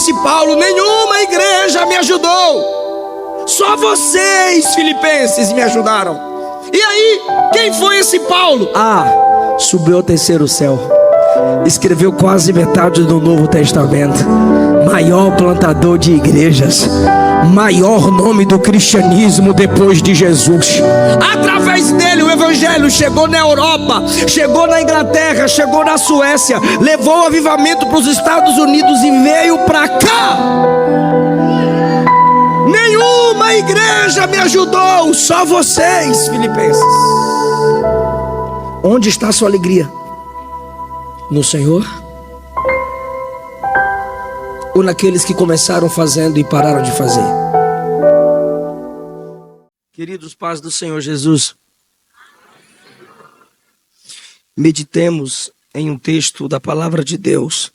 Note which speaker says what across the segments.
Speaker 1: disse Paulo: nenhuma igreja me ajudou, só vocês, filipenses, me ajudaram. E aí, quem foi esse Paulo? Subiu ao terceiro céu, escreveu quase metade do Novo Testamento, maior plantador de igrejas, maior nome do cristianismo depois de Jesus. Através dele o evangelho chegou na Europa, chegou na Inglaterra, chegou na Suécia, levou o avivamento para os Estados Unidos e veio para cá. Nenhuma igreja me ajudou, só vocês, filipenses. Onde está a sua alegria? No Senhor? Ou naqueles que começaram fazendo e pararam de fazer? Queridos pais do Senhor Jesus, meditemos em um texto da palavra de Deus,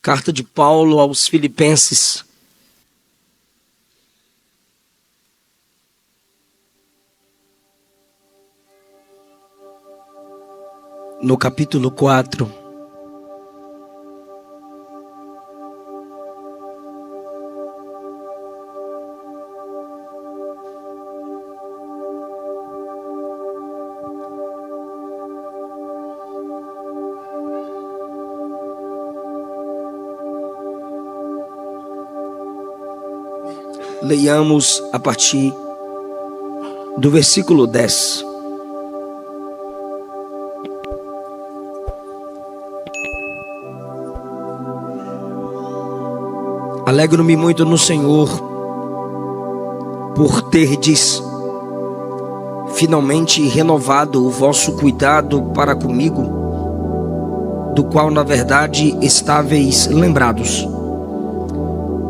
Speaker 1: carta de Paulo aos Filipenses, no capítulo 4. Leiamos a partir do versículo 10. Alegro-me muito no Senhor por terdes finalmente renovado o vosso cuidado para comigo, do qual na verdade estáveis lembrados,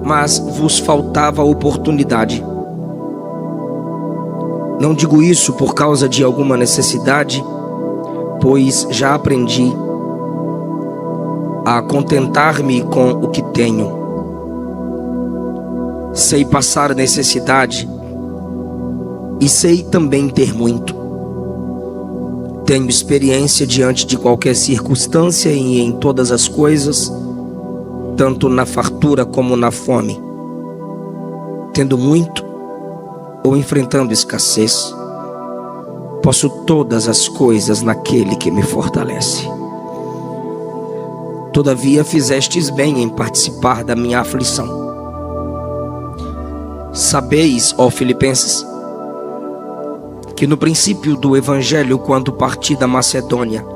Speaker 1: mas vos faltava oportunidade. Não digo isso por causa de alguma necessidade, pois já aprendi a contentar-me com o que tenho. Sei passar necessidade e sei também ter muito. Tenho experiência diante de qualquer circunstância e em todas as coisas, tanto na fartura como na fome, tendo muito ou enfrentando escassez. Posso todas as coisas naquele que me fortalece. Todavia fizestes bem em participar da minha aflição. Sabeis, ó Filipenses, que no princípio do evangelho, quando parti da Macedônia,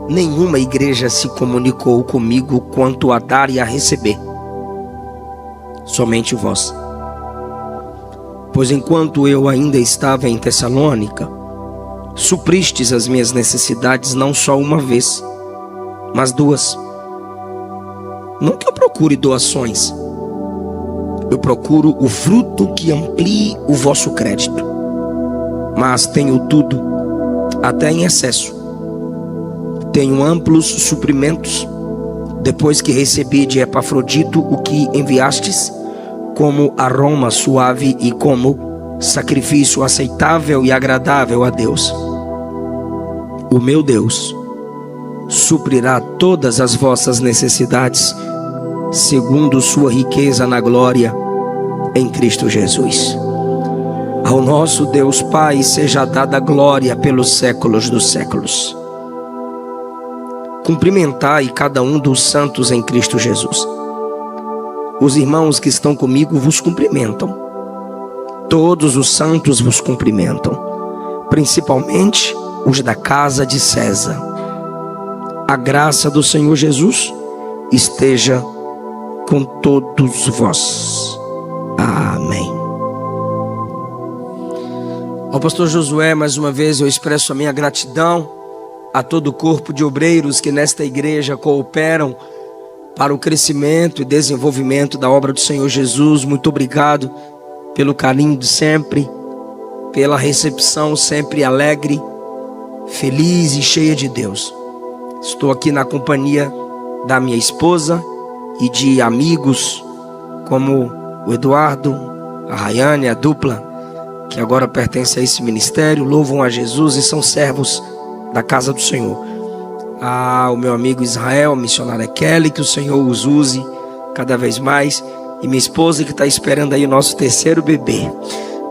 Speaker 1: nenhuma igreja se comunicou comigo quanto a dar e a receber, somente vós. Pois enquanto eu ainda estava em Tessalônica, supristes as minhas necessidades não só uma vez, mas duas. Não que eu procure doações, eu procuro o fruto que amplie o vosso crédito. Mas tenho tudo, até em excesso. Tenho amplos suprimentos, depois que recebi de Epafrodito o que enviastes, como aroma suave e como sacrifício aceitável e agradável a Deus. O meu Deus suprirá todas as vossas necessidades, segundo sua riqueza na glória, em Cristo Jesus. Ao nosso Deus Pai seja dada glória pelos séculos dos séculos. Cumprimentai cada um dos santos em Cristo Jesus. Os irmãos que estão comigo vos cumprimentam. Todos os santos vos cumprimentam, principalmente os da casa de César. A graça do Senhor Jesus esteja com todos vós. Amém. Ao pastor Josué, mais uma vez eu expresso a minha gratidão a todo o corpo de obreiros que nesta igreja cooperam para o crescimento e desenvolvimento da obra do Senhor Jesus. Muito obrigado pelo carinho de sempre, pela recepção sempre alegre, feliz e cheia de Deus. Estou aqui na companhia da minha esposa e de amigos como o Eduardo, a Rayane, a dupla que agora pertence a esse ministério, louvam a Jesus e são servos da casa do Senhor. O meu amigo Israel, missionário Kelly, que o Senhor os use cada vez mais. E minha esposa que está esperando aí o nosso terceiro bebê.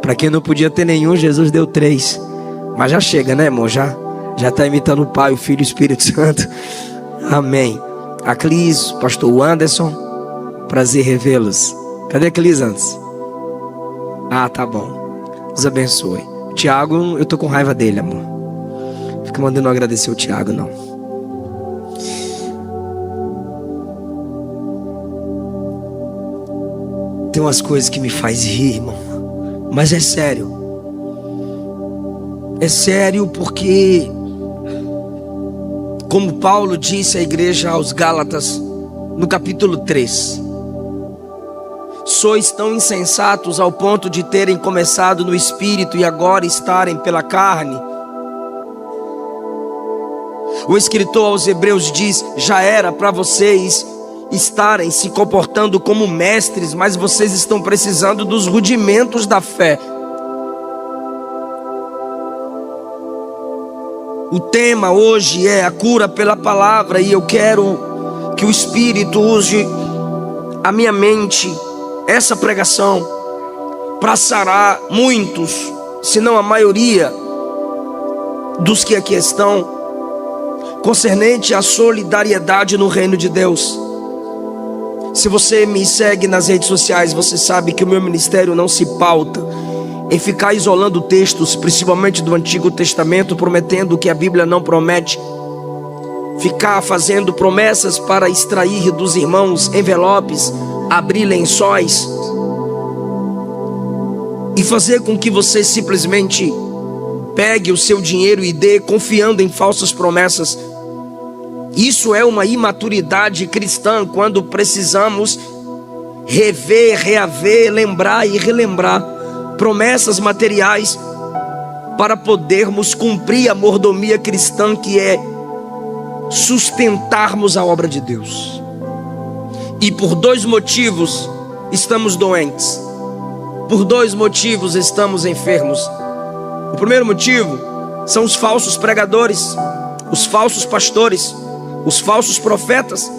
Speaker 1: Para quem não podia ter nenhum, Jesus deu 3. Mas já chega, né, irmão? Já está imitando o Pai, o Filho e o Espírito Santo. Amém. A Clis, pastor Anderson, prazer revê-los. Cadê a Clis antes? Ah, tá bom. Deus abençoe. O Tiago, eu tô com raiva dele, amor. Fica mandando eu agradecer o Tiago, não. Tem umas coisas que me faz rir, irmão. Mas é sério. É sério porque, como Paulo disse à igreja aos Gálatas, no capítulo 3, sois tão insensatos ao ponto de terem começado no Espírito e agora estarem pela carne. O escritor aos Hebreus diz: já era para vocês estarem se comportando como mestres, mas vocês estão precisando dos rudimentos da fé. O tema hoje é a cura pela palavra, e eu quero que o Espírito use a minha mente, essa pregação, para sarar muitos, se não a maioria dos que aqui estão, concernente à solidariedade no reino de Deus. Se você me segue nas redes sociais, você sabe que o meu ministério não se pauta em ficar isolando textos, principalmente do Antigo Testamento, prometendo o que a Bíblia não promete, ficar fazendo promessas para extrair dos irmãos envelopes, abrir lençóis e fazer com que você simplesmente pegue o seu dinheiro e dê, confiando em falsas promessas. Isso é uma imaturidade cristã, quando precisamos rever, reaver, lembrar e relembrar promessas materiais para podermos cumprir a mordomia cristã, que é sustentarmos a obra de Deus. E por 2 motivos estamos doentes. Por 2 motivos estamos enfermos. O primeiro motivo são os falsos pregadores, os falsos pastores, os falsos profetas,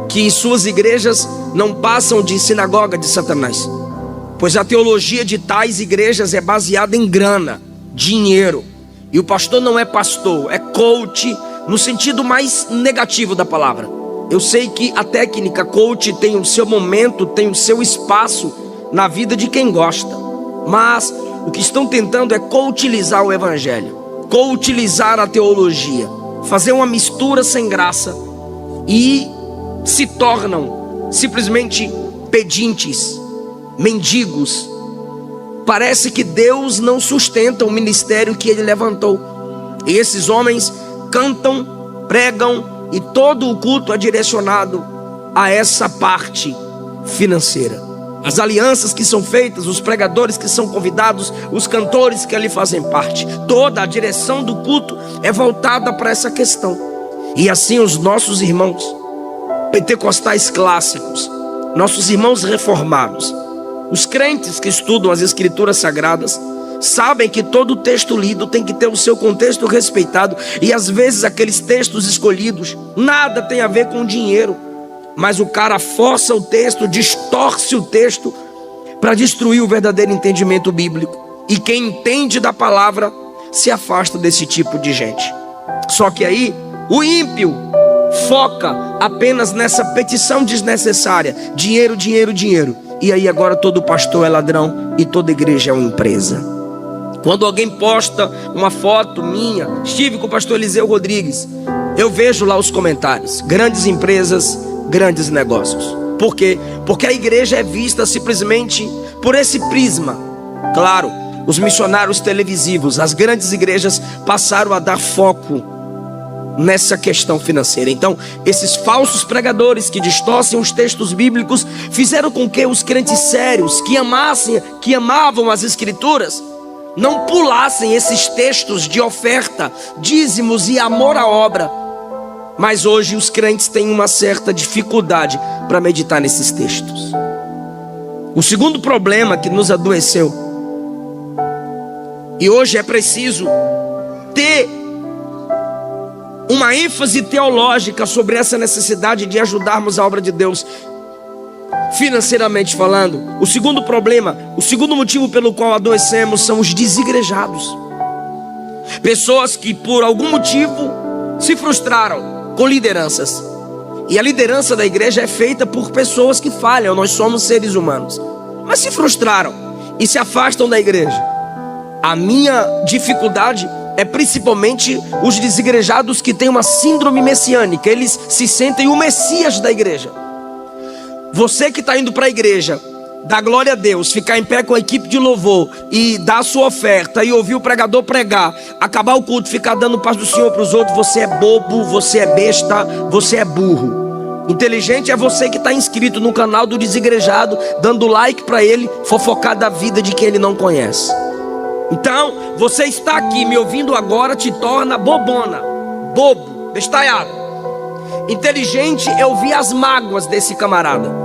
Speaker 1: que em suas igrejas não passam de sinagoga de Satanás, pois a teologia de tais igrejas é baseada em grana, dinheiro, e o pastor não é pastor, é coach no sentido mais negativo da palavra. Eu sei que a técnica coach tem o seu momento, tem o seu espaço na vida de quem gosta, mas o que estão tentando é coachizar o evangelho, coachizar a teologia, fazer uma mistura sem graça, e se tornam simplesmente pedintes, mendigos. Parece que Deus não sustenta o ministério que Ele levantou. E esses homens cantam, pregam, e todo o culto é direcionado a essa parte financeira. As alianças que são feitas, os pregadores que são convidados, os cantores que ali fazem parte, toda a direção do culto é voltada para essa questão. E assim os nossos irmãos pentecostais clássicos, nossos irmãos reformados, os crentes que estudam as escrituras sagradas, sabem que todo texto lido tem que ter o seu contexto respeitado. E às vezes aqueles textos escolhidos nada tem a ver com dinheiro, mas o cara força o texto, distorce o texto para destruir o verdadeiro entendimento bíblico. E quem entende da palavra se afasta desse tipo de gente. Só que aí o ímpio foca apenas nessa petição desnecessária: dinheiro, dinheiro, dinheiro. E aí agora todo pastor é ladrão e toda igreja é uma empresa. Quando alguém posta uma foto minha, estive com o pastor Eliseu Rodrigues, eu vejo lá os comentários: grandes empresas, grandes negócios. Por quê? Porque a igreja é vista simplesmente por esse prisma. Claro, os missionários televisivos, as grandes igrejas passaram a dar foco nessa questão financeira. Então, esses falsos pregadores que distorcem os textos bíblicos fizeram com que os crentes sérios, que amavam as escrituras, não pulassem esses textos de oferta, dízimos e amor à obra. Mas hoje os crentes têm uma certa dificuldade para meditar nesses textos. O segundo problema que nos adoeceu, e hoje é preciso ter uma ênfase teológica sobre essa necessidade de ajudarmos a obra de Deus, financeiramente falando. O segundo problema, o segundo motivo pelo qual adoecemos são os desigrejados. Pessoas que por algum motivo se frustraram com lideranças. E a liderança da igreja é feita por pessoas que falham, nós somos seres humanos. Mas se frustraram e se afastam da igreja. A minha dificuldade é principalmente os desigrejados que têm uma síndrome messiânica. Eles se sentem o Messias da igreja. Você que está indo para a igreja, dar glória a Deus, ficar em pé com a equipe de louvor e dar a sua oferta e ouvir o pregador pregar, acabar o culto, ficar dando paz do Senhor para os outros, você é bobo, você é besta, você é burro. Inteligente é você que está inscrito no canal do desigrejado, dando like para ele, fofocar da vida de quem ele não conhece. Então, você está aqui me ouvindo agora te torna bobona, bobo, bestalhado. Inteligente é ouvir as mágoas desse camarada.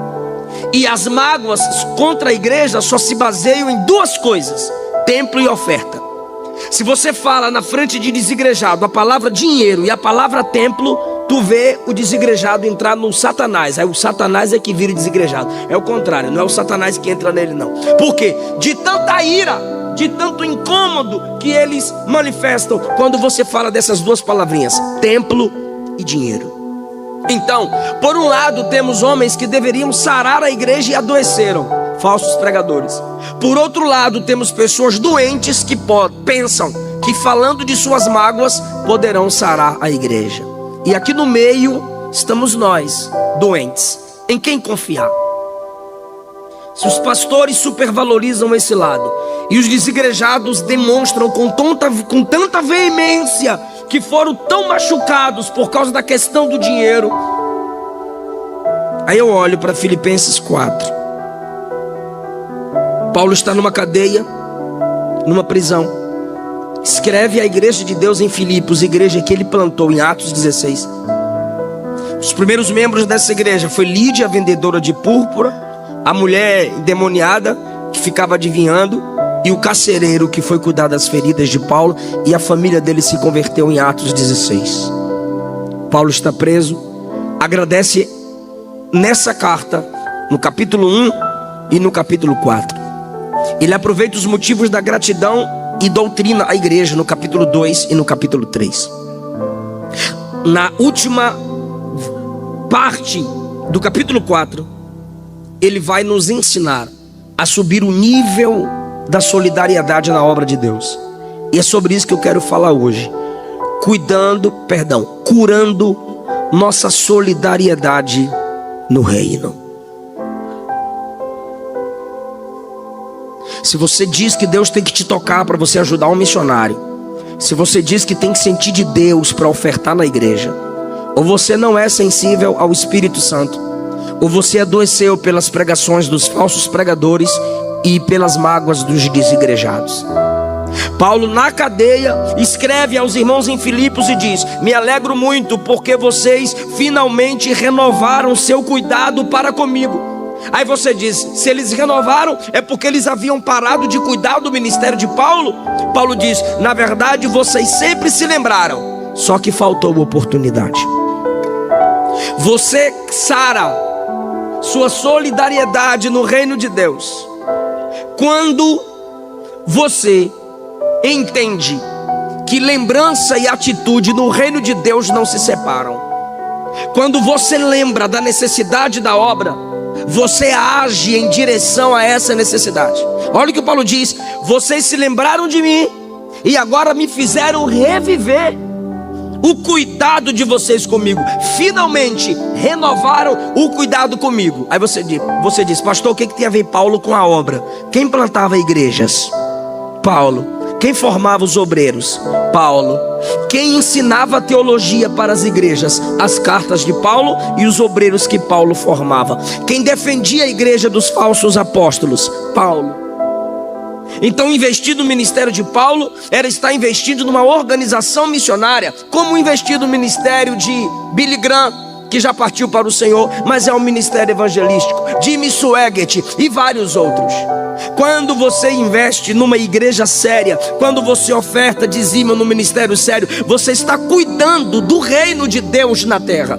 Speaker 1: E as mágoas contra a igreja só se baseiam em duas coisas: templo e oferta. Se você fala na frente de desigrejado a palavra dinheiro e a palavra templo, tu vê o desigrejado entrar no Satanás. Aí o Satanás é que vira desigrejado. É o contrário, não é o Satanás que entra nele não. Por quê? De tanta ira, de tanto incômodo que eles manifestam quando você fala dessas duas palavrinhas: templo e dinheiro. Então, por um lado temos homens que deveriam sarar a igreja e adoeceram, falsos pregadores. Por outro lado temos pessoas doentes que pensam que falando de suas mágoas poderão sarar a igreja. E aqui no meio estamos nós, doentes. Em quem confiar? Se os pastores supervalorizam esse lado e os desigrejados demonstram com tanta veemência que foram tão machucados por causa da questão do dinheiro, aí eu olho para Filipenses 4. Paulo está numa cadeia, numa prisão. Escreve à igreja de Deus em Filipos, igreja que ele plantou em Atos 16. Os primeiros membros dessa igreja foi Lídia, a vendedora de púrpura, a mulher endemoniada que ficava adivinhando, e o carcereiro que foi cuidar das feridas de Paulo, e a família dele se converteu em Atos 16. Paulo está preso, agradece nessa carta, no capítulo 1 e no capítulo 4. Ele aproveita os motivos da gratidão e doutrina a igreja no capítulo 2 e no capítulo 3. Na última parte do capítulo 4, ele vai nos ensinar a subir o nível da solidariedade na obra de Deus. E é sobre isso que eu quero falar hoje. Curando nossa solidariedade no reino. Se você diz que Deus tem que te tocar para você ajudar um missionário, se você diz que tem que sentir de Deus para ofertar na igreja, ou você não é sensível ao Espírito Santo, ou você adoeceu pelas pregações dos falsos pregadores e pelas mágoas dos desigrejados. Paulo, na cadeia, escreve aos irmãos em Filipos e diz: me alegro muito porque vocês finalmente renovaram seu cuidado para comigo. Aí você diz: se eles renovaram, é porque eles haviam parado de cuidar do ministério de Paulo? Paulo diz: na verdade vocês sempre se lembraram, só que faltou oportunidade. Você sara sua solidariedade no reino de Deus quando você entende que lembrança e atitude no reino de Deus não se separam. Quando você lembra da necessidade da obra, você age em direção a essa necessidade. Olha o que o Paulo diz: vocês se lembraram de mim e agora me fizeram reviver o cuidado de vocês comigo. Finalmente renovaram o cuidado comigo. Aí você diz: pastor, o que tem a ver Paulo com a obra? Quem plantava igrejas? Paulo. Quem formava os obreiros? Paulo. Quem ensinava a teologia para as igrejas? As cartas de Paulo e os obreiros que Paulo formava. Quem defendia a igreja dos falsos apóstolos? Paulo. Então investir no ministério de Paulo era estar investindo numa organização missionária, como investir no ministério de Billy Graham, que já partiu para o Senhor, mas é um ministério evangelístico, Jimmy Swaggart e vários outros. Quando você investe numa igreja séria, quando você oferta, dizima no ministério sério, você está cuidando do reino de Deus na terra.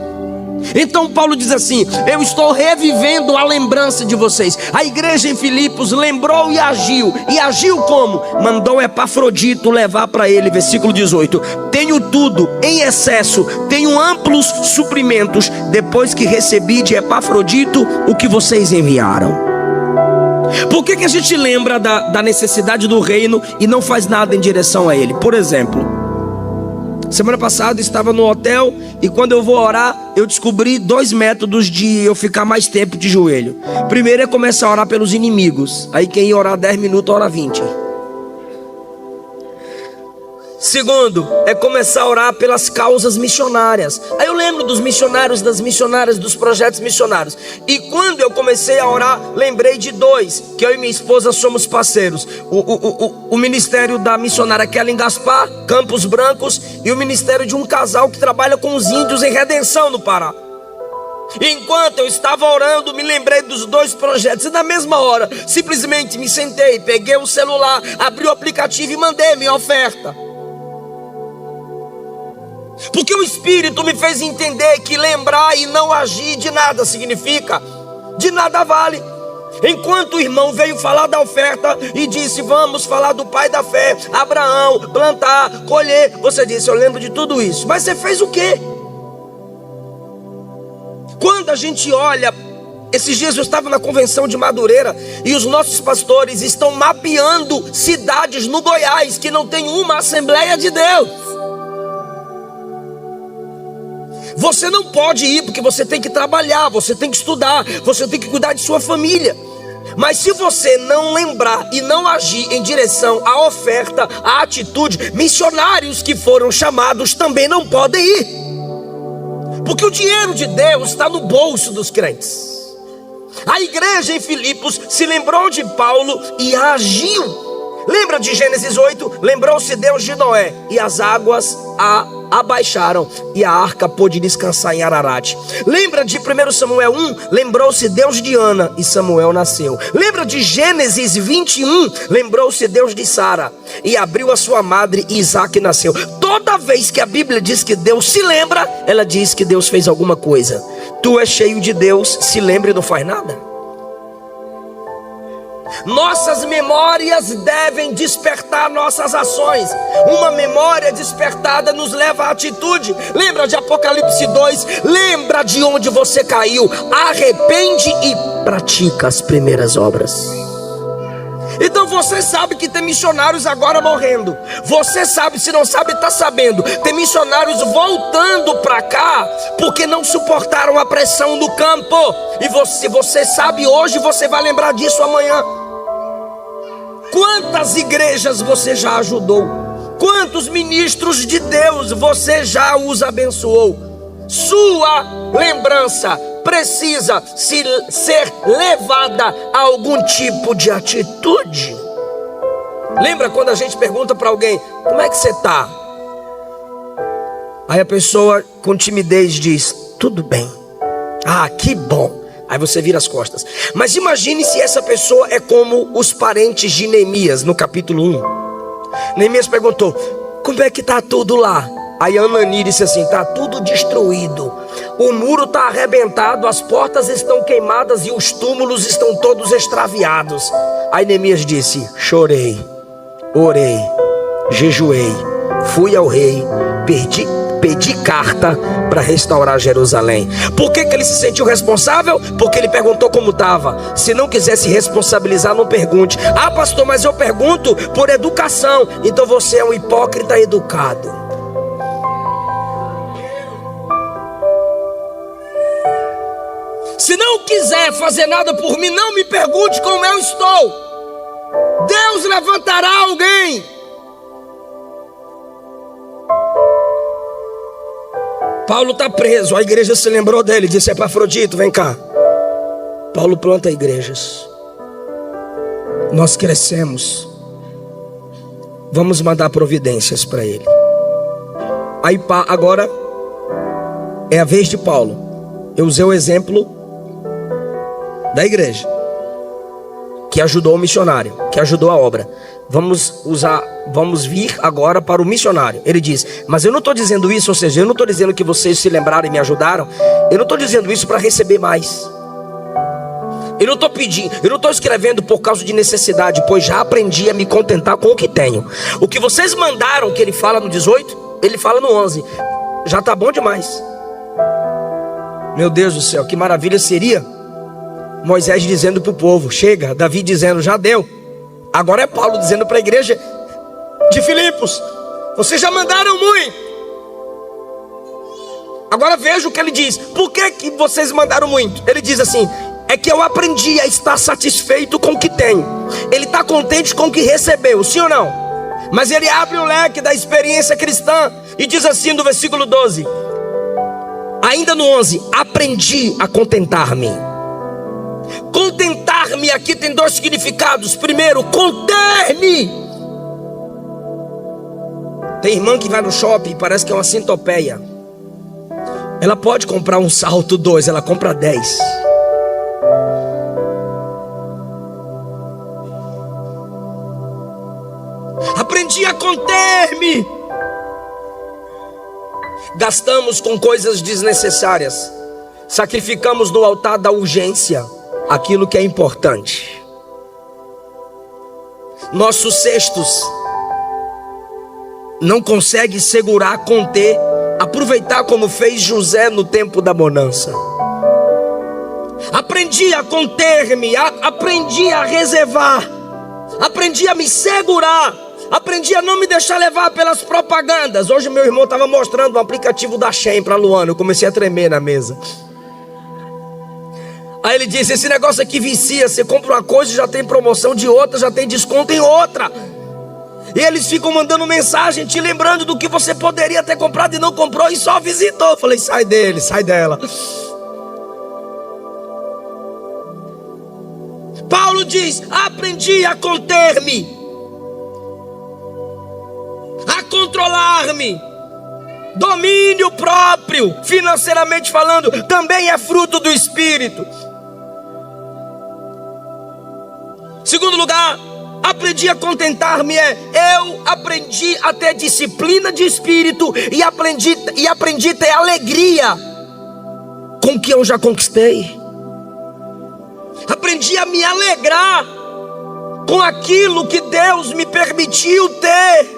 Speaker 1: Então Paulo diz assim: eu estou revivendo a lembrança de vocês. A igreja em Filipos lembrou e agiu. E agiu como? Mandou Epafrodito levar para ele, versículo 18: tenho tudo em excesso, tenho amplos suprimentos, depois que recebi de Epafrodito o que vocês enviaram. Por que a gente lembra da necessidade do reino e não faz nada em direção a ele? Por exemplo, semana passada eu estava no hotel e quando eu vou orar, eu descobri 2 métodos de eu ficar mais tempo de joelho. Primeiro é começar a orar pelos inimigos. Aí quem ia orar 10 minutos, ora 20. Segundo, é começar a orar pelas causas missionárias. Aí eu lembro dos missionários, das missionárias, dos projetos missionários. E quando eu comecei a orar, lembrei de 2, que eu e minha esposa somos parceiros. O ministério da missionária Kellen Gaspar, Campos Brancos, e o ministério de um casal que trabalha com os índios em Redenção, no Pará. E enquanto eu estava orando, me lembrei dos 2 projetos. E na mesma hora, simplesmente me sentei, peguei o celular, abri o aplicativo e mandei minha oferta. Porque o Espírito me fez entender que lembrar e não agir de nada significa, de nada vale. Enquanto o irmão veio falar da oferta e disse: vamos falar do pai da fé, Abraão, plantar, colher. Você disse: eu lembro de tudo isso. Mas você fez o quê? Quando a gente olha, esses dias eu estava na convenção de Madureira e os nossos pastores estão mapeando cidades no Goiás que não tem uma Assembleia de Deus. Você não pode ir porque você tem que trabalhar, você tem que estudar, você tem que cuidar de sua família. Mas se você não lembrar e não agir em direção à oferta, à atitude, missionários que foram chamados também não podem ir. Porque o dinheiro de Deus está no bolso dos crentes. A igreja em Filipos se lembrou de Paulo e agiu. Lembra de Gênesis 8? Lembrou-se Deus de Noé e as águas abaixaram e a arca pôde descansar em Ararat. Lembra de 1 Samuel 1? Lembrou-se Deus de Ana e Samuel nasceu. Lembra de Gênesis 21? Lembrou-se Deus de Sara e abriu a sua madre e Isaac nasceu. Toda vez que a Bíblia diz que Deus se lembra, ela diz que Deus fez alguma coisa. Tu és cheio de Deus, se lembra e não faz nada. Nossas memórias devem despertar nossas ações. Uma memória despertada nos leva à atitude. Lembra de Apocalipse 2? Lembra de onde você caiu. Arrepende e pratica as primeiras obras. Então você sabe que tem missionários agora morrendo. Você sabe, se não sabe, está sabendo. Tem missionários voltando para cá porque não suportaram a pressão no campo. E você sabe hoje, você vai lembrar disso amanhã. Quantas igrejas você já ajudou? Quantos ministros de Deus você já os abençoou? Sua lembrança precisa ser levada a algum tipo de atitude. Lembra quando a gente pergunta para alguém: como é que você está? Aí a pessoa com timidez diz: tudo bem. Ah, que bom. Aí você vira as costas. Mas imagine se essa pessoa é como os parentes de Neemias no capítulo 1. Neemias perguntou: como é que está tudo lá? Aí Anani disse assim: está tudo destruído. O muro está arrebentado, as portas estão queimadas e os túmulos estão todos extraviados. Aí Neemias disse: chorei, orei, jejuei, fui ao rei, pedi carta para restaurar Jerusalém. Por que ele se sentiu responsável? Porque ele perguntou como estava. Se não quiser se responsabilizar, não pergunte. Ah, pastor, mas eu pergunto por educação. Então você é um hipócrita educado. Se não quiser fazer nada por mim, não me pergunte como eu estou. Deus levantará alguém. Paulo está preso, a igreja se lembrou dele, disse: Epafrodito, vem cá. Paulo planta igrejas. Nós crescemos. Vamos mandar providências para ele. Aí agora é a vez de Paulo. Eu usei o exemplo da igreja, que ajudou o missionário, que ajudou a obra. Vamos vir agora para o missionário. Ele diz, mas eu não estou dizendo isso, ou seja, eu não estou dizendo que vocês se lembraram e me ajudaram. Eu não estou dizendo isso para receber mais. Eu não estou pedindo, eu não estou escrevendo por causa de necessidade, pois já aprendi a me contentar com o que tenho. O que vocês mandaram, que ele fala no 18, ele fala no 11. Já está bom demais. Meu Deus do céu, que maravilha seria Moisés dizendo para o povo, chega, Davi dizendo, já deu. Agora é Paulo dizendo para a igreja de Filipos, vocês já mandaram muito. Agora veja o que ele diz. Por que vocês mandaram muito? Ele diz assim, é que eu aprendi a estar satisfeito com o que tenho. Ele está contente com o que recebeu, sim ou não? Mas ele abre o leque da experiência cristã e diz assim no versículo 12, ainda no 11, aprendi a contentar-me. Contentar-me aqui tem dois significados. Primeiro, conter-me. Tem irmã que vai no shopping e parece que é uma centopeia. Ela pode comprar um salto 2, ela compra 10. Aprendi a conter-me. Gastamos com coisas desnecessárias. Sacrificamos no altar da urgência aquilo que é importante. Nossos cestos não conseguem segurar, conter, aproveitar como fez José no tempo da bonança. Aprendi a conter-me, aprendi a reservar, aprendi a me segurar, aprendi a não me deixar levar pelas propagandas. Hoje meu irmão estava mostrando um aplicativo da Shein para a Luana, eu comecei a tremer na mesa. Aí ele disse, esse negócio aqui vicia, você compra uma coisa, já tem promoção de outra, já tem desconto em outra. E eles ficam mandando mensagem, te lembrando do que você poderia ter comprado e não comprou e só visitou. Eu falei, sai dele, sai dela. Paulo diz, aprendi a conter-me, a controlar-me. Domínio próprio, financeiramente falando, também é fruto do Espírito. Segundo lugar, aprendi a contentar-me eu aprendi a ter disciplina de espírito e aprendi a ter alegria com o que eu já conquistei. Aprendi a me alegrar com aquilo que Deus me permitiu ter.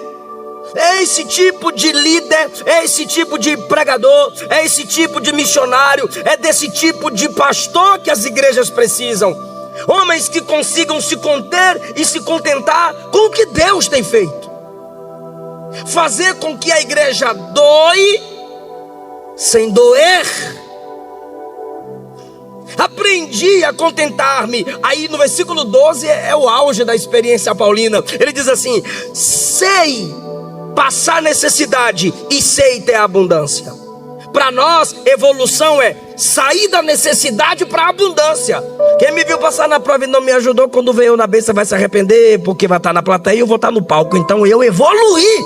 Speaker 1: É esse tipo de líder, é esse tipo de pregador, é esse tipo de missionário, é desse tipo de pastor que as igrejas precisam. Homens que consigam se conter e se contentar com o que Deus tem feito. Fazer com que a igreja doe sem doer. Aprendi a contentar-me. Aí no versículo 12 é o auge da experiência paulina. Ele diz assim, sei passar necessidade e sei ter abundância. Para nós, evolução é sair da necessidade para a abundância. Quem me viu passar na prova e não me ajudou, quando veio na bênção vai se arrepender, porque vai estar na plateia e eu vou estar no palco. Então eu evoluí.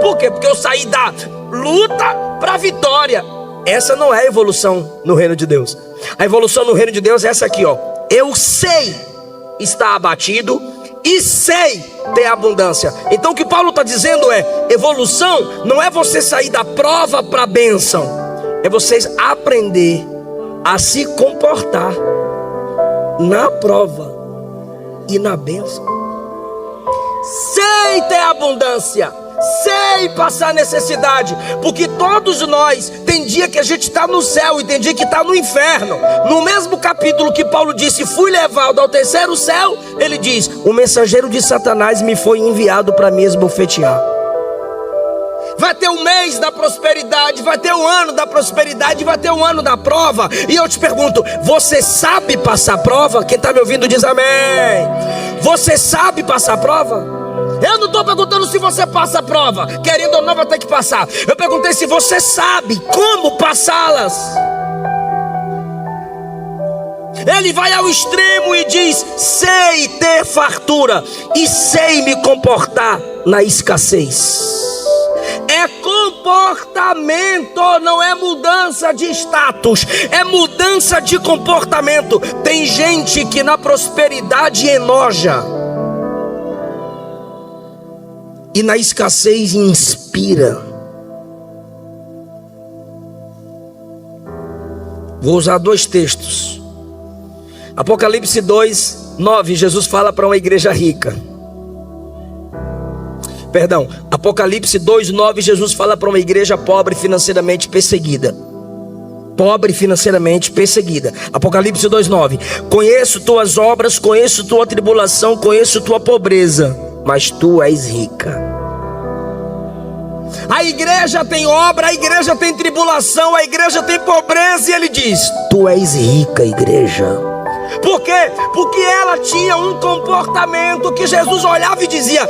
Speaker 1: Por quê? Porque eu saí da luta para a vitória. Essa não é a evolução no reino de Deus. A evolução no reino de Deus é essa aqui, ó. Eu sei estar abatido e sei ter abundância. Então o que Paulo está dizendo é, evolução não é você sair da prova para a bênção, é vocês aprender a se comportar na prova e na bênção. Sei ter abundância, sei passar necessidade, porque todos nós, tem dia que a gente está no céu e tem dia que está no inferno. No mesmo capítulo que Paulo disse, fui levado ao terceiro céu, ele diz, o mensageiro de Satanás me foi enviado para me esbofetear. Vai ter um mês da prosperidade, vai ter um ano da prosperidade, vai ter um ano da prova. E eu te pergunto, você sabe passar prova? Quem está me ouvindo diz amém. Você sabe passar prova? Eu não estou perguntando se você passa a prova, querendo ou não vai ter que passar. Eu perguntei se você sabe como passá-las. Ele vai ao extremo e diz, sei ter fartura e sei me comportar na escassez. É comportamento, não é mudança de status, é mudança de comportamento. Tem gente que na prosperidade enoja. e na escassez inspira. Vou usar 2 textos. Apocalipse 2:9, Jesus fala para uma igreja rica. Apocalipse 2:9, Jesus fala para uma igreja pobre, financeiramente perseguida. Pobre, financeiramente perseguida. Apocalipse 2:9. Conheço tuas obras, conheço tua tribulação, conheço tua pobreza, mas tu és rica. A igreja tem obra, a igreja tem tribulação, a igreja tem pobreza, e ele diz: tu és rica, igreja. Por quê? Porque ela tinha um comportamento que Jesus olhava e dizia: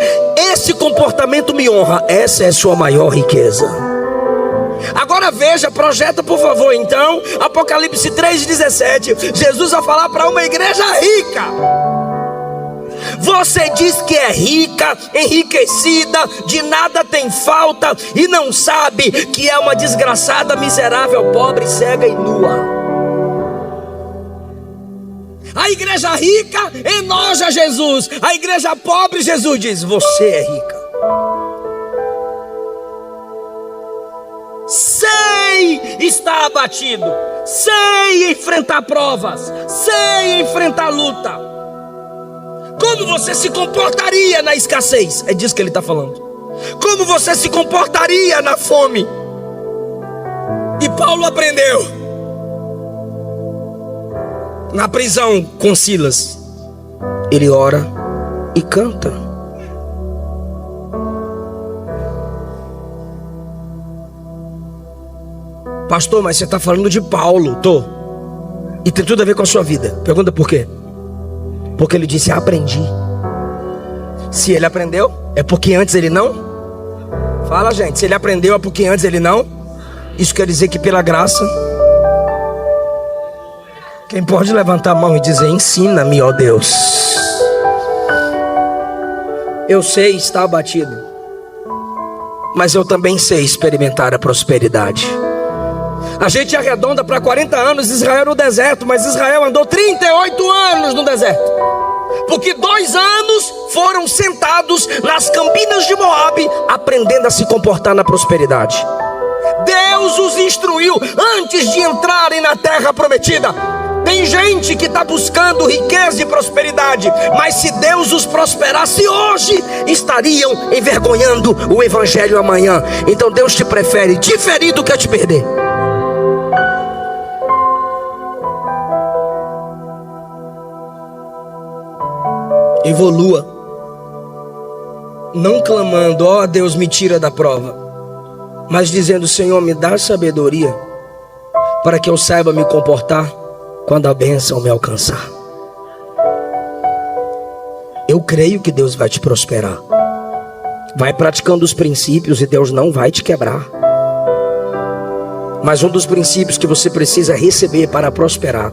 Speaker 1: esse comportamento me honra, essa é a sua maior riqueza. Agora veja, projeta por favor então, Apocalipse 3:17, Jesus vai falar para uma igreja rica. Você diz que é rica, enriquecida, de nada tem falta, e não sabe que é uma desgraçada, miserável, pobre, cega e nua. A igreja rica enoja Jesus, a igreja pobre, Jesus diz: você é rica. Sei estar abatido, sei enfrentar provas, sei enfrentar luta. Como você se comportaria na escassez? É disso que ele está falando. Como você se comportaria na fome? E Paulo aprendeu na prisão com Silas. Ele ora e canta. Pastor, mas você está falando de Paulo. Tô. E tem tudo a ver com a sua vida. Pergunta por quê? Porque ele disse: aprendi. Se ele aprendeu, é porque antes ele não? Fala, gente. Se ele aprendeu, é porque antes ele não? Isso quer dizer que pela graça. Quem pode levantar a mão e dizer: ensina-me, ó Deus. Eu sei estar abatido, mas eu também sei experimentar a prosperidade. A gente arredonda para 40 anos Israel no deserto, mas Israel andou 38 anos no deserto, porque 2 anos foram sentados nas campinas de Moabe, aprendendo a se comportar na prosperidade. Deus os instruiu antes de entrarem na terra prometida. Tem gente que está buscando riqueza e prosperidade, mas se Deus os prosperasse hoje, estariam envergonhando o evangelho amanhã. Então Deus te prefere te ferir do que te perder. Evolua, não clamando: ó Deus, me tira da prova, mas dizendo: Senhor, me dá sabedoria para que eu saiba me comportar quando a bênção me alcançar. Eu creio que Deus vai te prosperar. Vai praticando os princípios e Deus não vai te quebrar. Mas um dos princípios que você precisa receber para prosperar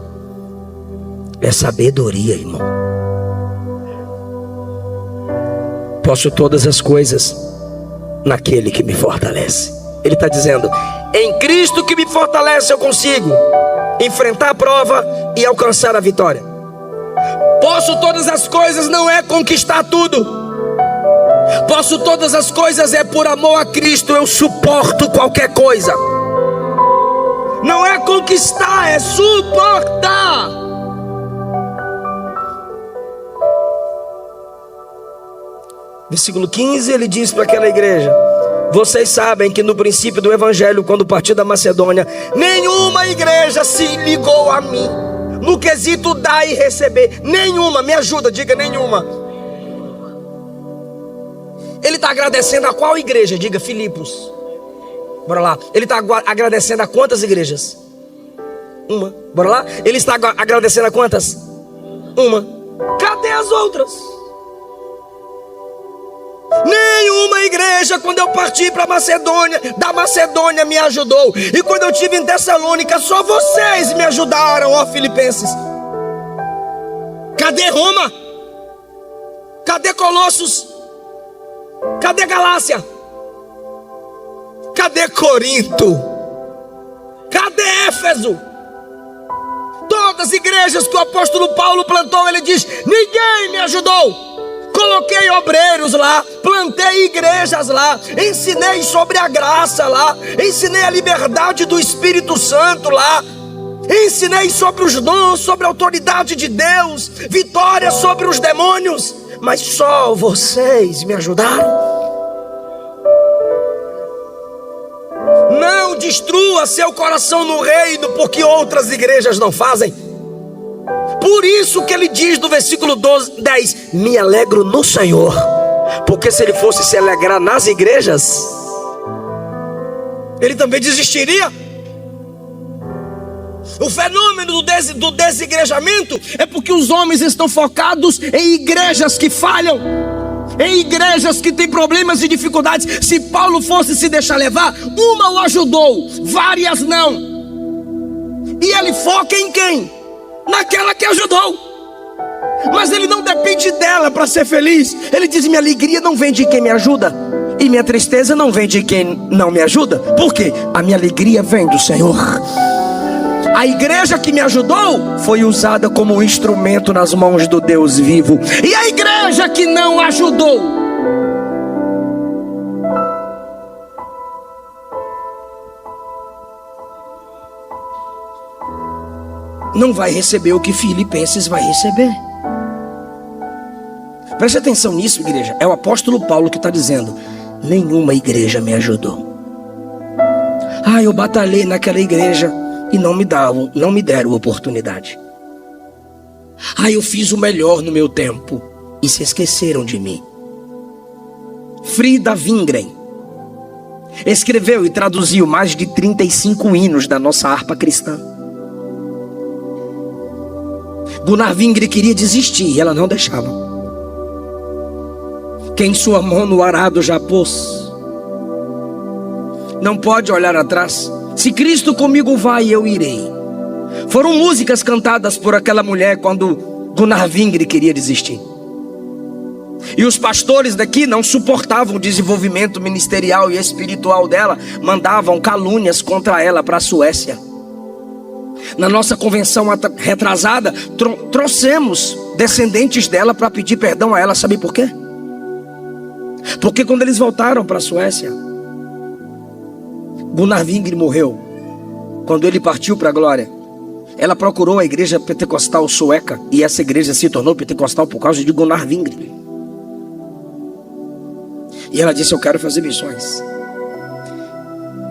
Speaker 1: é sabedoria, irmão. Posso todas as coisas naquele que me fortalece. Ele está dizendo: em Cristo que me fortalece eu consigo enfrentar a prova e alcançar a vitória. Posso todas as coisas não é conquistar tudo. Posso todas as coisas é por amor a Cristo, eu suporto qualquer coisa. Não é conquistar, é suportar. Versículo 15, ele diz para aquela igreja: vocês sabem que no princípio do evangelho, quando parti da Macedônia, nenhuma igreja se ligou a mim no quesito dar e receber. Nenhuma, me ajuda, diga nenhuma. Ele está agradecendo a qual igreja? Diga Filipos. Bora lá. Ele está agradecendo a quantas igrejas? Uma. Bora lá. Ele está agradecendo a quantas? Uma. Cadê as outras? Nenhuma igreja, quando eu parti para Macedônia, da Macedônia me ajudou. E quando eu estive em Tessalônica, só vocês me ajudaram, ó Filipenses. Cadê Roma? Cadê Colossos? Cadê Galácia? Cadê Corinto? Cadê Éfeso? Todas as igrejas que o apóstolo Paulo plantou, ele diz: ninguém me ajudou. coloquei obreiros lá, plantei igrejas lá, ensinei sobre a graça lá, ensinei a liberdade do Espírito Santo lá, ensinei sobre os dons, sobre a autoridade de Deus, vitória sobre os demônios, mas só vocês me ajudaram. Não destrua seu coração no reino, porque outras igrejas não fazem. Por isso que ele diz no versículo 10: me alegro no Senhor. Porque se ele fosse se alegrar nas igrejas, ele também desistiria. O fenômeno do desigrejamento é porque os homens estão focados em igrejas que falham, em igrejas que têm problemas e dificuldades. Se Paulo fosse se deixar levar, uma o ajudou, várias não. E ele foca em quem? Naquela que ajudou. Mas ele não depende dela para ser feliz. Ele diz: minha alegria não vem de quem me ajuda, e minha tristeza não vem de quem não me ajuda. Por quê? A minha alegria vem do Senhor. A igreja que me ajudou foi usada como um instrumento nas mãos do Deus vivo. E a igreja que não ajudou, não vai receber o que Filipenses vai receber. Preste atenção nisso, igreja. É o apóstolo Paulo que está dizendo: nenhuma igreja me ajudou. Eu batalhei naquela igreja e não me deram oportunidade. Eu fiz o melhor no meu tempo e se esqueceram de mim. Frida Wingren escreveu e traduziu mais de 35 hinos da nossa harpa cristã. Gunnar Wingren queria desistir e ela não deixava. Quem sua mão no arado já pôs, não pode olhar atrás. Se Cristo comigo vai, eu irei. Foram músicas cantadas por aquela mulher quando Gunnar Wingren queria desistir. E os pastores daqui não suportavam o desenvolvimento ministerial e espiritual dela, mandavam calúnias contra ela para a Suécia. Na nossa convenção retrasada, trouxemos descendentes dela para pedir perdão a ela. Sabe por quê? Porque quando eles voltaram para a Suécia, Gunnar Wingren morreu. Quando ele partiu para a glória, ela procurou a igreja pentecostal sueca, e essa igreja se tornou pentecostal por causa de Gunnar Wingren. E ela disse: eu quero fazer missões.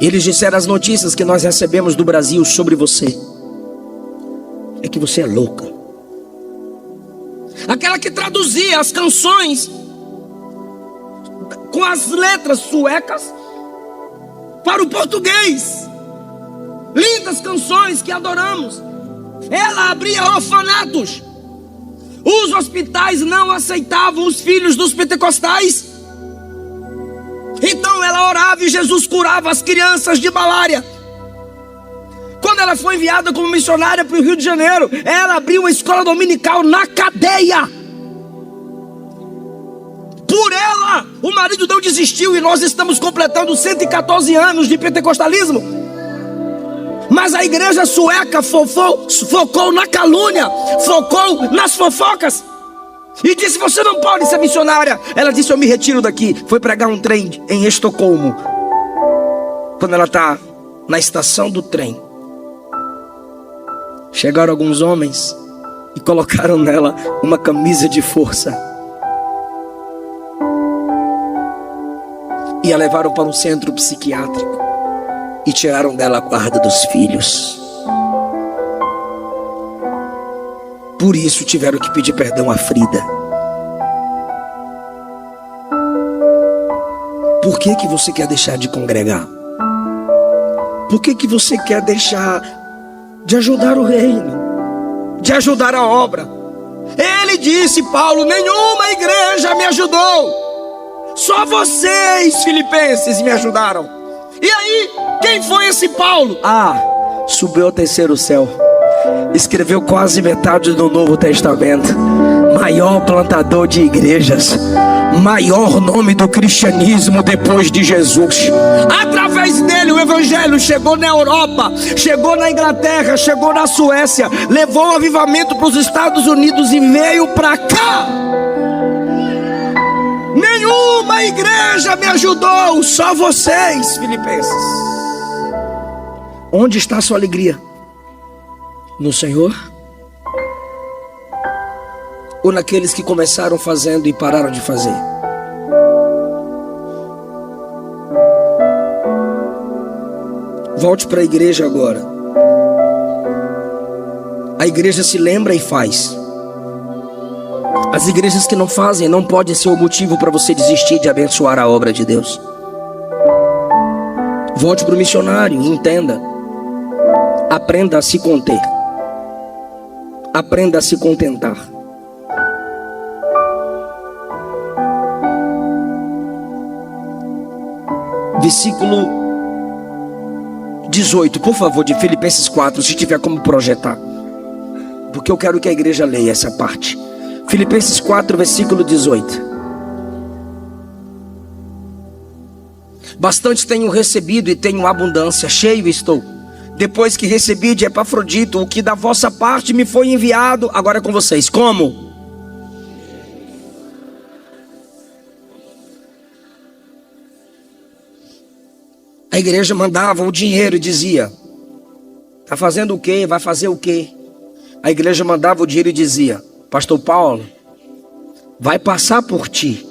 Speaker 1: Eles disseram: as notícias que nós recebemos do Brasil sobre você é que você é louca. Aquela que traduzia as canções com as letras suecas para o português. Lindas canções que adoramos. Ela abria orfanatos. Os hospitais não aceitavam os filhos dos pentecostais. Então ela orava e Jesus curava as crianças de malária. Quando ela foi enviada como missionária para o Rio de Janeiro, ela abriu uma escola dominical na cadeia. Por ela, o marido não desistiu, e nós estamos completando 114 anos de pentecostalismo. Mas a igreja sueca focou na calúnia, focou nas fofocas, e disse: você não pode ser missionária. Ela disse: eu me retiro daqui. Foi pregar um trem em Estocolmo. Quando ela está na estação do trem, chegaram alguns homens e colocaram nela uma camisa de força e a levaram para um centro psiquiátrico e tiraram dela a guarda dos filhos. Por isso tiveram que pedir perdão a Frida. Por que que você quer deixar de congregar? Por que que você quer deixar de ajudar o reino, de ajudar a obra? Ele disse, Paulo: nenhuma igreja me ajudou, só vocês, filipenses, me ajudaram. E aí, quem foi esse Paulo? Subiu ao terceiro céu, escreveu quase metade do Novo Testamento, maior plantador de igrejas, maior nome do cristianismo depois de Jesus. Através dele o evangelho chegou na Europa, chegou na Inglaterra, chegou na Suécia, levou o avivamento para os Estados Unidos e veio para cá. a igreja me ajudou, só vocês, Filipenses. Onde está a sua alegria? No Senhor? Ou naqueles que começaram fazendo e pararam de fazer? Volte para a igreja agora. A igreja se lembra e faz. As igrejas que não fazem não podem ser o motivo para você desistir de abençoar a obra de Deus. Volte para o missionário e entenda. Aprenda a se conter. Aprenda a se contentar. Versículo 18, por favor, de Filipenses 4, se tiver como projetar. Porque eu quero que a igreja leia essa parte. Filipenses 4, versículo 18. Bastante tenho recebido e tenho abundância, cheio estou. Depois que recebi de Epafrodito o que da vossa parte me foi enviado, agora é com vocês. Como? A igreja mandava o dinheiro e dizia: está fazendo o quê? Vai fazer o quê? A igreja mandava o dinheiro e dizia: Pastor Paulo, vai passar por ti,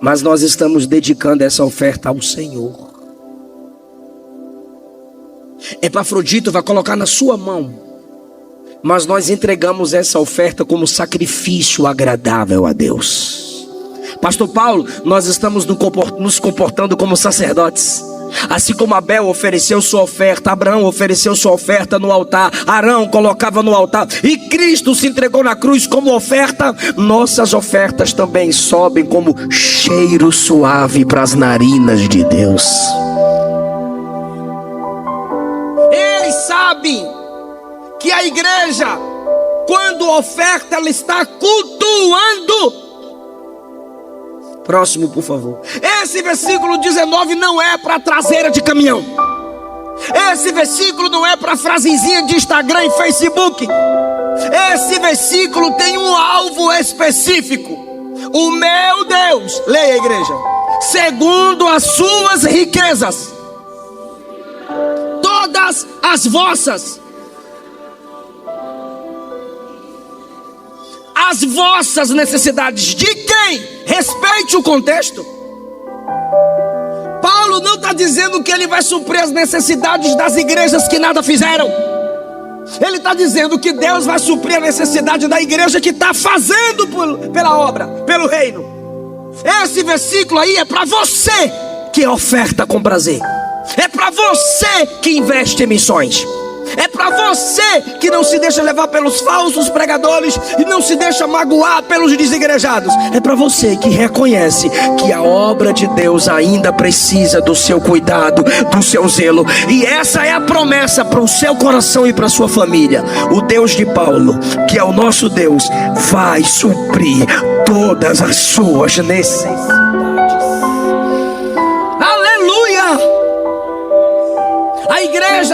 Speaker 1: mas nós estamos dedicando essa oferta ao Senhor. Epafrodito vai colocar na sua mão, mas nós entregamos essa oferta como sacrifício agradável a Deus. Pastor Paulo, nós estamos nos comportando como sacerdotes. Assim como Abel ofereceu sua oferta, Abraão ofereceu sua oferta no altar, Arão colocava no altar, e Cristo se entregou na cruz como oferta, nossas ofertas também sobem como cheiro suave para as narinas de Deus. Eles sabem que a igreja, quando oferta, ela está cultuando. Próximo, por favor. Esse versículo 19 não é para traseira de caminhão. Esse versículo não é para frasezinha de Instagram e Facebook. Esse versículo tem um alvo específico. O meu Deus, leia a igreja, segundo as suas riquezas, todas as vossas necessidades. De quem? Respeite o contexto. Paulo não está dizendo que ele vai suprir as necessidades das igrejas que nada fizeram. Ele está dizendo que Deus vai suprir a necessidade da igreja que está fazendo pela obra, pelo reino. Esse versículo aí é para você que oferta com prazer. É para você que investe em missões. É para você que não se deixa levar pelos falsos pregadores e não se deixa magoar pelos desigrejados. É para você que reconhece que a obra de Deus ainda precisa do seu cuidado, do seu zelo. E essa é a promessa para o seu coração e para a sua família. O Deus de Paulo, que é o nosso Deus, vai suprir todas as suas necessidades. Aleluia!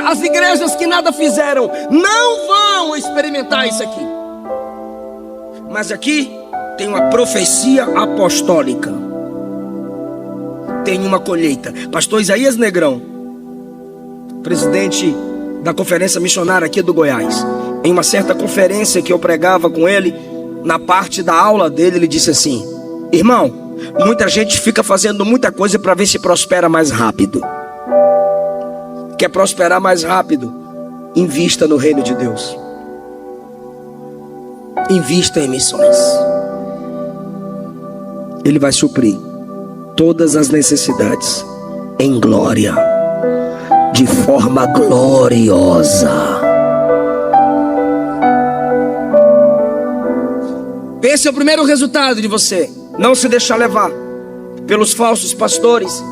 Speaker 1: As igrejas que nada fizeram não vão experimentar isso aqui. Mas aqui tem uma profecia apostólica. Tem uma colheita. Pastor Isaías Negrão, presidente da conferência missionária aqui do Goiás, em uma certa conferência que eu pregava com ele, na parte da aula dele, ele disse assim: irmão, muita gente fica fazendo muita coisa para ver se prospera mais rápido. Quer prosperar mais rápido? Invista no reino de Deus. Invista em missões. Ele vai suprir todas as necessidades em glória, de forma gloriosa. Esse é o primeiro resultado de você não se deixar levar pelos falsos pastores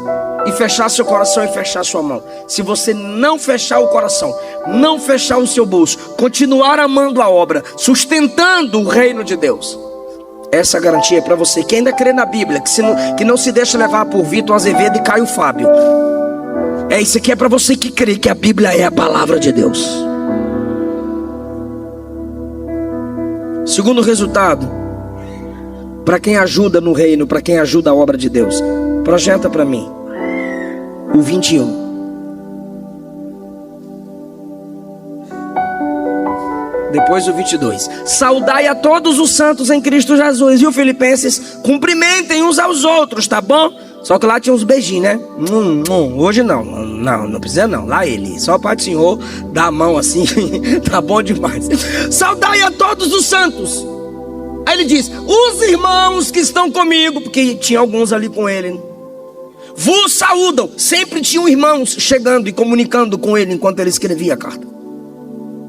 Speaker 1: e fechar seu coração e fechar sua mão. Se você não fechar o coração, não fechar o seu bolso, continuar amando a obra, sustentando o reino de Deus, essa garantia é para você que ainda crê na Bíblia, que não se deixa levar por Vitor Azevedo e Caio Fábio. Isso aqui é para você que crê que a Bíblia é a palavra de Deus. Segundo resultado, para quem ajuda no reino, para quem ajuda a obra de Deus. Projeta para mim o 21. Depois o 22. Saudai a todos os santos em Cristo Jesus. E o Filipenses, cumprimentem uns aos outros, tá bom? Só que lá tinha uns beijinhos, né? Hoje não. Não precisa não. Lá ele, só o Pai do Senhor, dá a mão assim, tá bom demais. Saudai a todos os santos. Aí ele diz, os irmãos que estão comigo, porque tinha alguns ali com ele, vos saúdam. Sempre tinham irmãos chegando e comunicando com ele enquanto ele escrevia a carta.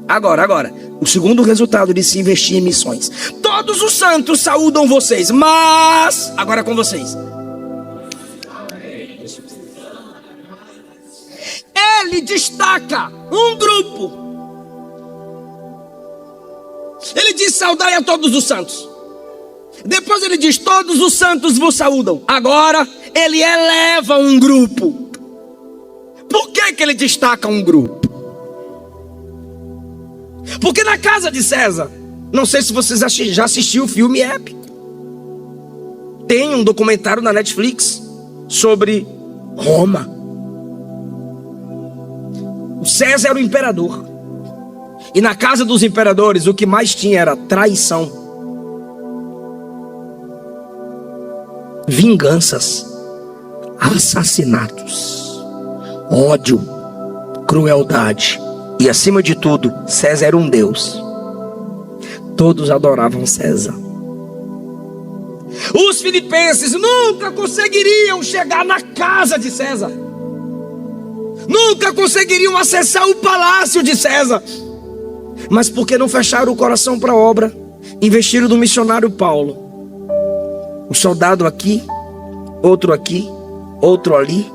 Speaker 1: Agora, o segundo resultado de se investir em missões. Todos os santos saúdam vocês, mas, agora é com vocês. Ele destaca um grupo. Ele diz, saudai a todos os santos. Depois ele diz, todos os santos vos saúdam. Agora, ele eleva um grupo. Por que ele destaca um grupo? Porque na casa de César, não sei se vocês já assistiram o filme épico. Tem um documentário na Netflix sobre Roma. O César era o imperador. E na casa dos imperadores, o que mais tinha era traição, vinganças, assassinatos, ódio, crueldade. E acima de tudo, César era um deus. Todos adoravam César. Os filipenses nunca conseguiriam chegar na casa de César. Nunca conseguiriam acessar o palácio de César. Mas porque não fecharam o coração para a obra, investiram no missionário Paulo. Um soldado aqui, outro aqui, outro ali,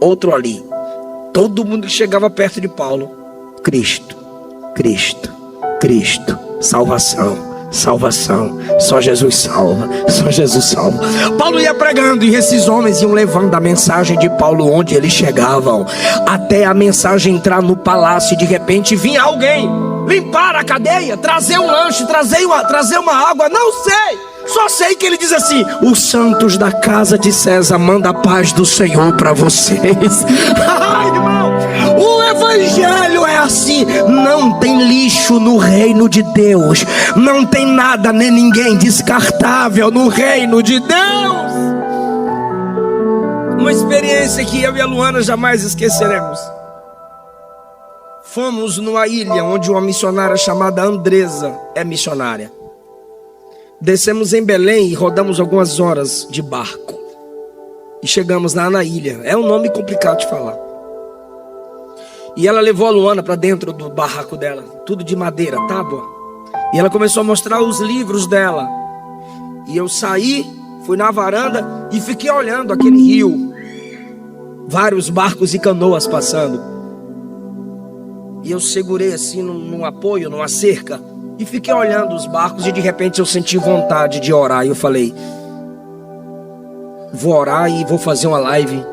Speaker 1: outro ali. Todo mundo que chegava perto de Paulo, Cristo, Cristo, Cristo, salvação, salvação, só Jesus salva, só Jesus salva. Paulo ia pregando e esses homens iam levando a mensagem de Paulo onde eles chegavam, até a mensagem entrar no palácio. E de repente vinha alguém limpar a cadeia, trazer um lanche, trazer uma água, não sei. Só sei que ele diz assim, os santos da casa de César mandam a paz do Senhor para vocês. Ai, irmão, o evangelho é assim. Não tem lixo no reino de Deus. Não tem nada nem ninguém descartável no reino de Deus. Uma experiência que eu e a Luana jamais esqueceremos. Fomos numa ilha onde uma missionária chamada Andresa é missionária. Descemos em Belém e rodamos algumas horas de barco. E chegamos lá na ilha. É um nome complicado de falar. E ela levou a Luana para dentro do barraco dela. Tudo de madeira, tábua. E ela começou a mostrar os livros dela. E eu saí, fui na varanda e fiquei olhando aquele rio. Vários barcos e canoas passando. E eu segurei assim num apoio, numa cerca. E fiquei olhando os barcos e de repente eu senti vontade de orar. E eu falei, vou orar e vou fazer uma live.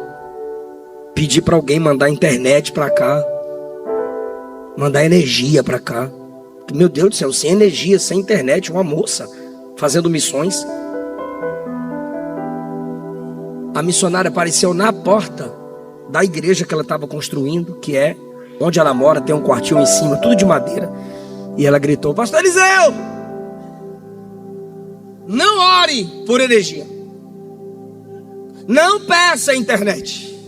Speaker 1: Pedir para alguém mandar internet para cá. Mandar energia para cá. Meu Deus do céu, sem energia, sem internet, uma moça fazendo missões. A missionária apareceu na porta da igreja que ela estava construindo, que é onde ela mora, tem um quartinho em cima, tudo de madeira. E ela gritou, pastor Eliseu, não ore por energia. Não peça internet.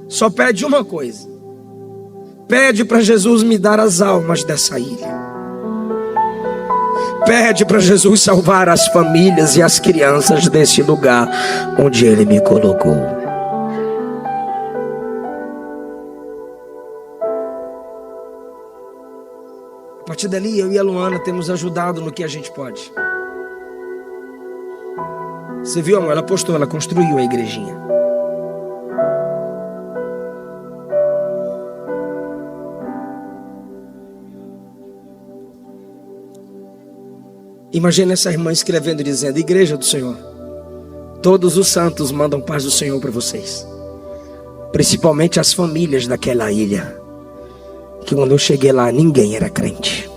Speaker 1: Só pede uma coisa. Pede para Jesus me dar as almas dessa ilha. Pede para Jesus salvar as famílias e as crianças desse lugar onde Ele me colocou. A partir dali, eu e a Luana temos ajudado no que a gente pode. Você viu, amor? Ela postou, ela construiu a igrejinha. Imagina essa irmã escrevendo, dizendo, Igreja do Senhor, todos os santos mandam paz do Senhor para vocês. Principalmente as famílias daquela ilha. Que quando eu cheguei lá, ninguém era crente.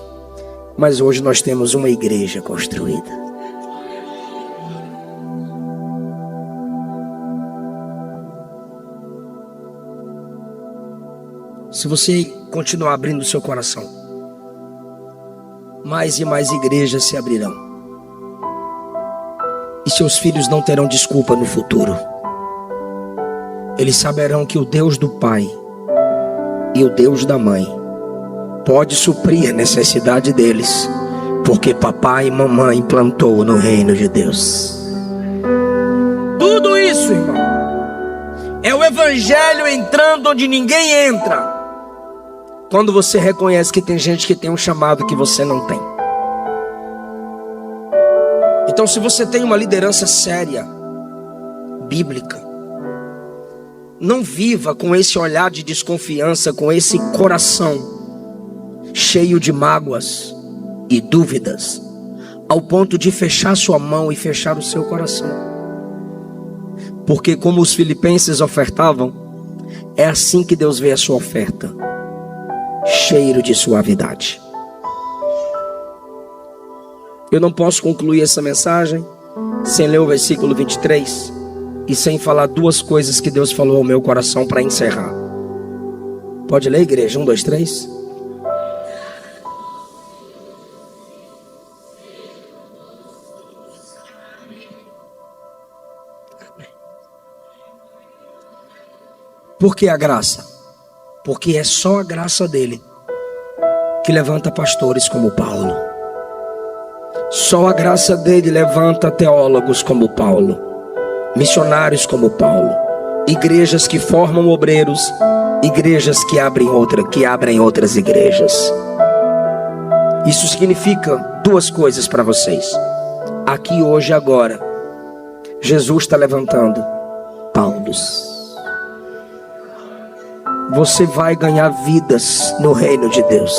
Speaker 1: Mas hoje nós temos uma igreja construída. Se você continuar abrindo o seu coração, mais e mais igrejas se abrirão. E seus filhos não terão desculpa no futuro. Eles saberão que o Deus do pai e o Deus da mãe pode suprir a necessidade deles, porque papai e mamãe plantou no reino de Deus. Tudo isso, irmão, é o evangelho entrando onde ninguém entra. Quando você reconhece que tem gente que tem um chamado que você não tem. Então, se você tem uma liderança séria, bíblica, não viva com esse olhar de desconfiança, com esse coração cheio de mágoas e dúvidas, ao ponto de fechar sua mão e fechar o seu coração. Porque como os filipenses ofertavam, é assim que Deus vê a sua oferta: cheiro de suavidade. Eu não posso concluir essa mensagem sem ler o versículo 23 e sem falar duas coisas que Deus falou ao meu coração para encerrar. Pode ler, igreja? 1, 2, 3. Por que a graça? Porque é só a graça dele que levanta pastores como Paulo. Só a graça dele levanta teólogos como Paulo, missionários como Paulo, igrejas que formam obreiros, igrejas que abrem outras igrejas. Isso significa duas coisas para vocês. Aqui hoje e agora, Jesus está levantando Paulos. Você vai ganhar vidas no reino de Deus.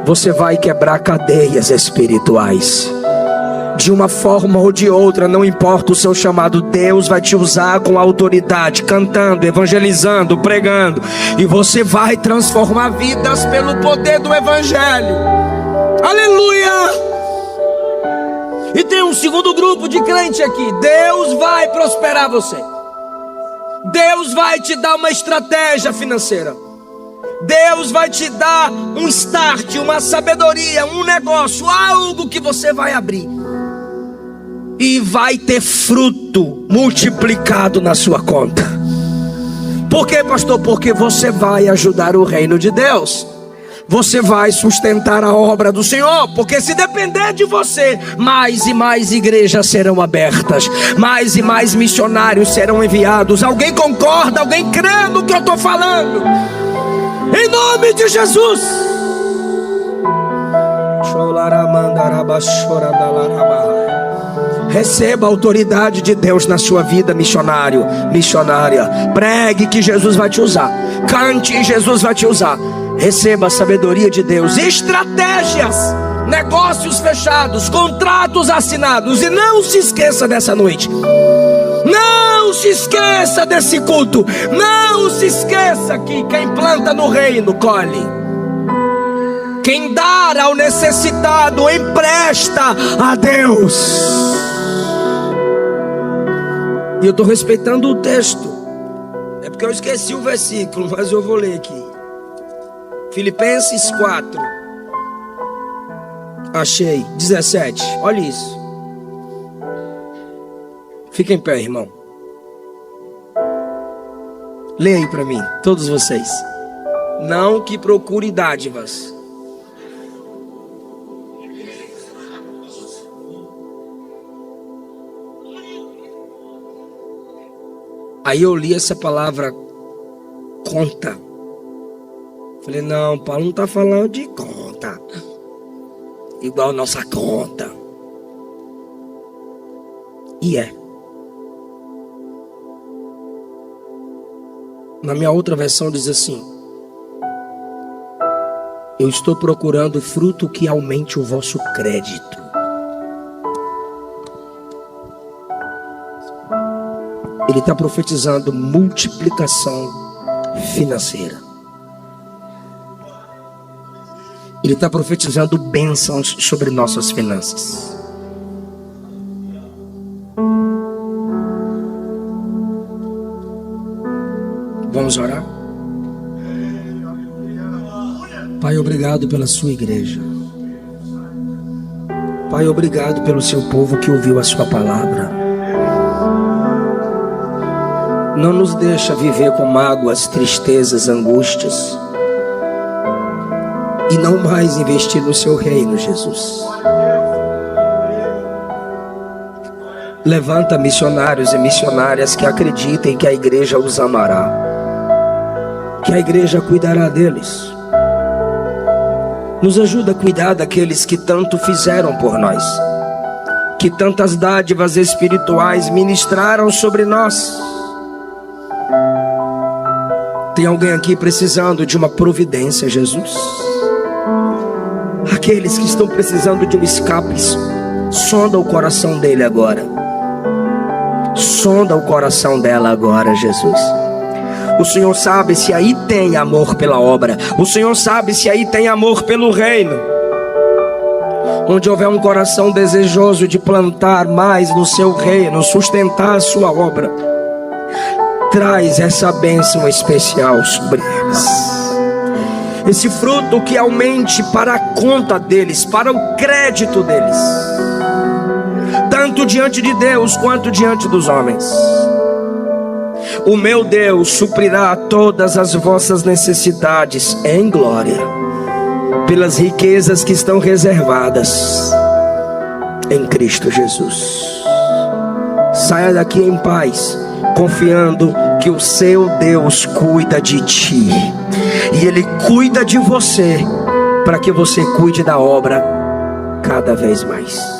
Speaker 1: Você vai quebrar cadeias espirituais. De uma forma ou de outra, não importa o seu chamado, Deus vai te usar com autoridade, cantando, evangelizando, pregando. E você vai transformar vidas pelo poder do evangelho. Aleluia! E tem um segundo grupo de crente aqui. Deus vai prosperar você. Deus vai te dar uma estratégia financeira. Deus vai te dar um start, uma sabedoria, um negócio, algo que você vai abrir. E vai ter fruto multiplicado na sua conta. Por quê, pastor? Porque você vai ajudar o reino de Deus. Você vai sustentar a obra do Senhor. Porque se depender de você, mais e mais igrejas serão abertas, mais e mais missionários serão enviados. Alguém concorda? Alguém crê no que eu estou falando? Em nome de Jesus. Receba a autoridade de Deus na sua vida, missionário, missionária. Pregue que Jesus vai te usar. Cante e Jesus vai te usar. Receba a sabedoria de Deus, estratégias, negócios fechados, contratos assinados. E não se esqueça dessa noite. Não se esqueça desse culto. Não se esqueça que quem planta no reino colhe. Quem dá ao necessitado empresta a Deus. E eu estou respeitando o texto. É porque eu esqueci o versículo, mas eu vou ler aqui. Filipenses 4. Achei, 17. Olha isso. Fica em pé, irmão. Leia aí para mim, todos vocês. Não que procure dádivas. Aí eu li essa palavra conta. Falei, não, Paulo não está falando de conta. Igual nossa conta. E é. Na minha outra versão diz assim: eu estou procurando fruto que aumente o vosso crédito. Ele está profetizando multiplicação financeira. Ele está profetizando bênçãos sobre nossas finanças. Vamos orar? Pai, obrigado pela sua igreja. Pai, obrigado pelo seu povo que ouviu a sua palavra. Não nos deixa viver com mágoas, tristezas, angústias, e não mais investir no seu reino, Jesus. Levanta missionários e missionárias que acreditem que a igreja os amará, que a igreja cuidará deles. Nos ajuda a cuidar daqueles que tanto fizeram por nós, que tantas dádivas espirituais ministraram sobre nós. Tem alguém aqui precisando de uma providência, Jesus? Aqueles que estão precisando de um escape, sonda o coração dele agora. Sonda o coração dela agora, Jesus. O Senhor sabe se aí tem amor pela obra. O Senhor sabe se aí tem amor pelo reino. Onde houver um coração desejoso de plantar mais no seu reino, sustentar a sua obra, traz essa bênção especial sobre eles. Esse fruto que aumente para a conta deles, para o crédito deles, tanto diante de Deus quanto diante dos homens. O meu Deus suprirá todas as vossas necessidades em glória, pelas riquezas que estão reservadas em Cristo Jesus. Saia daqui em paz, confiando que o seu Deus cuida de ti, e Ele cuida de você, para que você cuide da obra cada vez mais.